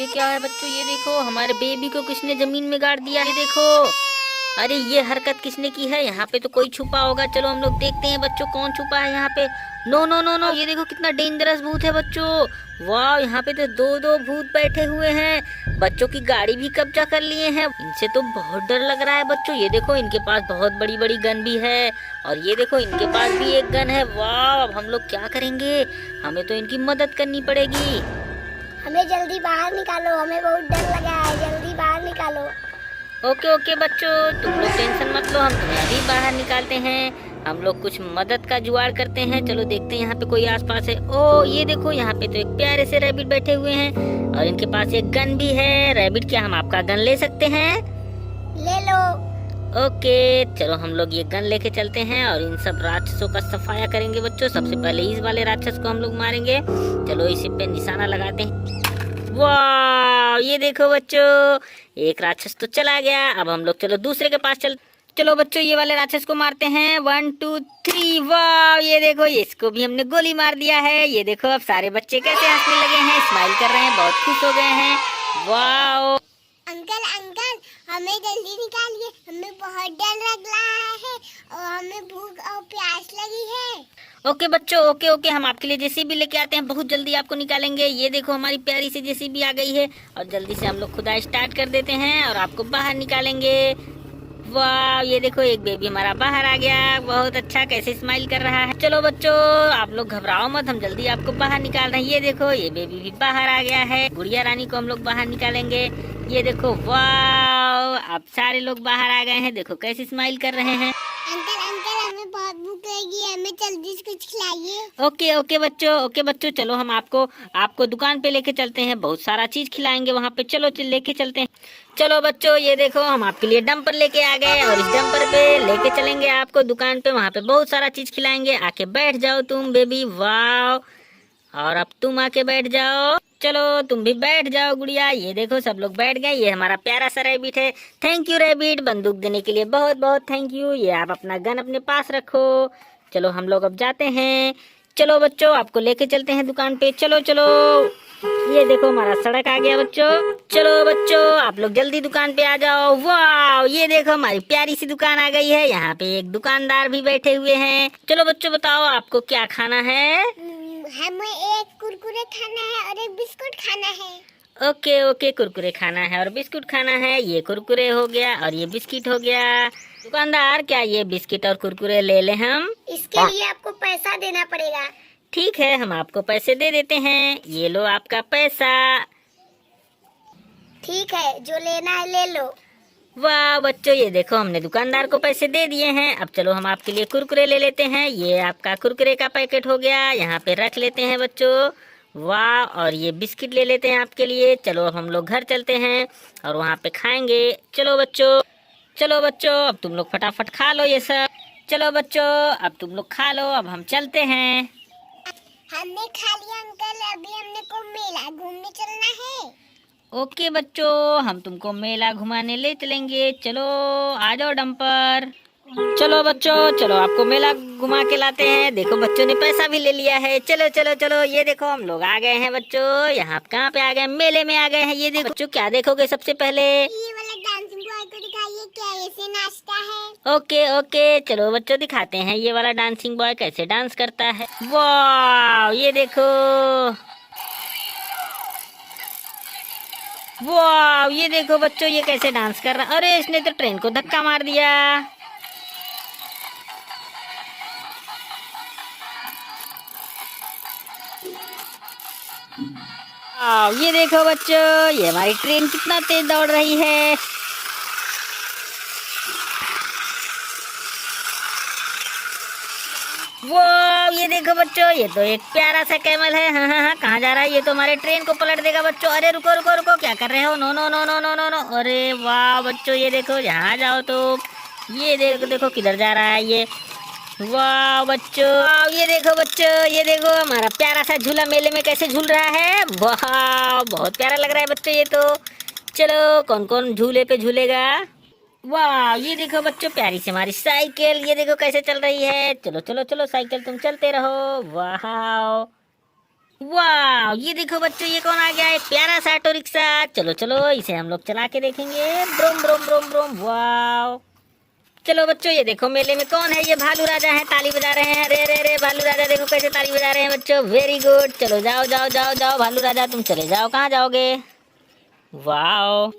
क्या है बच्चों, ये देखो हमारे बेबी को किसने जमीन में गाड़ दिया है। देखो, अरे ये हरकत किसने की है। यहाँ पे तो कोई छुपा होगा, चलो हम लोग देखते हैं बच्चों कौन छुपा है यहाँ पे। नो नो नो नो, ये देखो कितना डेंजरस भूत है बच्चों। वाह, यहाँ पे तो दो दो भूत बैठे हुए हैं। बच्चों की गाड़ी भी कब्जा कर लिए हैं। इनसे तो बहुत डर लग रहा है बच्चों। ये देखो इनके पास बहुत बड़ी बड़ी गन भी है, और ये देखो इनके पास भी एक गन है। वाह, अब हम लोग क्या करेंगे, हमें तो इनकी मदद करनी पड़ेगी। हमें जल्दी बाहर निकालो, हमें बहुत डर लगा है, जल्दी बाहर निकालो। ओके ओके बच्चों, तुम लोग टेंशन मत लो, हम तुम्हें अभी बाहर निकालते हैं। हम लोग कुछ मदद का जुगाड़ करते हैं। चलो देखते हैं यहाँ पे कोई आसपास है। ओ ये देखो, यहाँ पे तो एक प्यारे से रैबिट बैठे हुए हैं, और इनके पास एक गन भी है। रैबिट, क्या हम आपका गन ले सकते हैं? ले लो। ओके, चलो हम लोग ये गन लेके चलते हैं और इन सब राक्षसों का सफाया करेंगे बच्चों। सबसे पहले इस वाले राक्षस को हम लोग मारेंगे। चलो इसी पे निशाना लगाते हैं। वाह, ये देखो बच्चों, एक राक्षस तो चला गया। अब हम लोग चलो दूसरे के पास चलो बच्चों, ये वाले राक्षस को मारते हैं। 1 2 3। वाह, ये देखो, इसको भी हमने गोली मार दिया है। ये देखो अब सारे बच्चे कैसे हंसने लगे हैं, स्माइल कर रहे हैं, बहुत खुश हो गए हैं। वाह अंकल अंकल, हमें जल्दी निकालिए, हमें बहुत डर लग रहा है और हमें भूख और प्यास लगी है। ओके बच्चों, ओके ओके, हम आपके लिए जेसीबी लेके आते हैं, बहुत जल्दी आपको निकालेंगे। ये देखो हमारी प्यारी सी जेसीबी आ गई है, और जल्दी से हम लोग खुदाई स्टार्ट कर देते हैं और आपको बाहर निकालेंगे। वाह, ये देखो एक बेबी हमारा बाहर आ गया, बहुत अच्छा, कैसे स्माइल कर रहा है। चलो बच्चों, आप लोग घबराओ मत, हम जल्दी आपको बाहर निकाल रहे हैं। ये देखो ये बेबी भी बाहर आ गया है। गुड़िया रानी को हम लोग बाहर निकालेंगे। ये देखो, वाह, अब सारे लोग बाहर आ गए हैं। देखो कैसे स्माइल कर रहे हैं। अंकल अंकल, हमें बहुत भूख लगी है, हमें जल्दी से कुछ खिलाइए। ओके ओके बच्चों, चलो हम आपको दुकान पे लेके चलते हैं, बहुत सारा चीज खिलाएंगे वहाँ पे। चलो लेके चलते हैं। चलो बच्चों, ये देखो हम आपके लिए डंपर लेके आ गए, और इस डंपर पे लेके चलेंगे आपको दुकान पे। वहाँ पे बहुत सारा चीज खिलाएंगे। आके बैठ जाओ तुम बेबी। वाह, और अब तुम आके बैठ जाओ। चलो तुम भी बैठ जाओ गुड़िया। ये देखो सब लोग बैठ गए। ये हमारा प्यारा सा रैबिट है। थैंक यू रैबिट, बंदूक देने के लिए बहुत बहुत थैंक यू। ये आप अपना गन अपने पास रखो। चलो हम लोग अब जाते हैं। चलो बच्चों, आपको लेके चलते हैं दुकान पे। चलो चलो, ये देखो हमारा सड़क आ गया बच्चों। चलो बच्चों, आप लोग जल्दी दुकान पे आ जाओ। वाह, ये देखो हमारी प्यारी सी दुकान आ गई है। यहाँ पे एक दुकानदार भी बैठे हुए हैं। चलो बच्चों, बताओ आपको क्या खाना है? हमें एक कुरकुरे खाना है और एक बिस्कुट खाना है। ओके ओके, कुरकुरे खाना है और बिस्कुट खाना है। ये कुरकुरे हो गया और ये बिस्किट हो गया। दुकानदार, क्या ये बिस्किट और कुरकुरे ले लें हम? इसके लिए आपको पैसा देना पड़ेगा। ठीक है, हम आपको पैसे दे देते हैं। ये लो आपका पैसा। ठीक है, जो लेना है ले लो। वाह बच्चों, ये देखो हमने दुकानदार को पैसे दे दिए हैं। अब चलो हम आपके लिए कुरकुरे ले लेते हैं। ये आपका कुरकुरे का पैकेट हो गया, यहाँ पे रख लेते हैं बच्चों। वाह, और ये बिस्किट ले लेते हैं आपके लिए। चलो अब हम लोग घर चलते हैं और वहाँ पे खाएंगे। चलो बच्चों, अब तुम लोग फटाफट खा लो ये सब। चलो बच्चों, अब तुम लोग खा लो, अब हम चलते हैं। हमने खा लिया अंकल, अभी हमने को मेला घूमने चलना है। ओके बच्चों, हम तुमको मेला घुमाने ले चलेंगे। चलो आ जाओ डंपर। चलो बच्चों, चलो आपको मेला घुमा के लाते हैं। देखो बच्चों ने पैसा भी ले लिया है। चलो चलो चलो, ये देखो हम लोग आ गए हैं बच्चों। यहाँ कहाँ पे आ गए? मेले में आ गए हैं। ये देखो बच्चों, क्या देखोगे सबसे पहले? ये वाला डांसिंग बॉय को दिखाइए, क्या ऐसे नाचता है। ओके ओके, चलो बच्चों दिखाते हैं ये वाला डांसिंग बॉय कैसे डांस करता है। वाह, ये देखो। वाह, ये देखो बच्चों, ये कैसे डांस कर रहा है। अरे इसने तो ट्रेन को धक्का मार दिया। ये देखो बच्चों, ये हमारी ट्रेन कितना तेज दौड़ रही है। वो ये देखो बच्चों, ये तो एक प्यारा सा कैमल है। हाँ हाँ हाँ, कहाँ जा रहा है? ये तो हमारे ट्रेन को पलट देगा बच्चों। अरे रुको रुको रुको, क्या कर रहे हो? No no no no no no no. अरे वाह बच्चों, ये देखो, यहाँ जाओ तो ये देखो देखो किधर जा रहा है ये। वाह बच्चों, ये देखो बच्चों, ये देखो हमारा प्यारा सा झूला मेले में कैसे झूल रहा है। वाह, बहुत प्यारा लग रहा है बच्चों ये तो। चलो कौन कौन झूले पे झूलेगा? वाह, ये देखो बच्चों, प्यारी सी हमारी साइकिल, ये देखो कैसे चल रही है। चलो चलो चलो साइकिल, तुम चलते रहो। वाह, वाह, ये देखो बच्चों, ये कौन आ गया, एक प्यारा सा ऑटो रिक्शा। चलो चलो इसे हम लोग चला के देखेंगे। ब्रोम ब्रोम ब्रोम ब्रोम। वाह, चलो बच्चों, ये देखो मेले में कौन है, ये भालू राजा है, ताली बजा रहे हैं। अरे अरे अरे, भालू राजा देखो कैसे ताली बजा रहे हैं बच्चों। वेरी गुड, चलो जाओ जाओ जाओ जाओ भालू राजा, तुम चले जाओ, कहाँ जाओगे। वाह,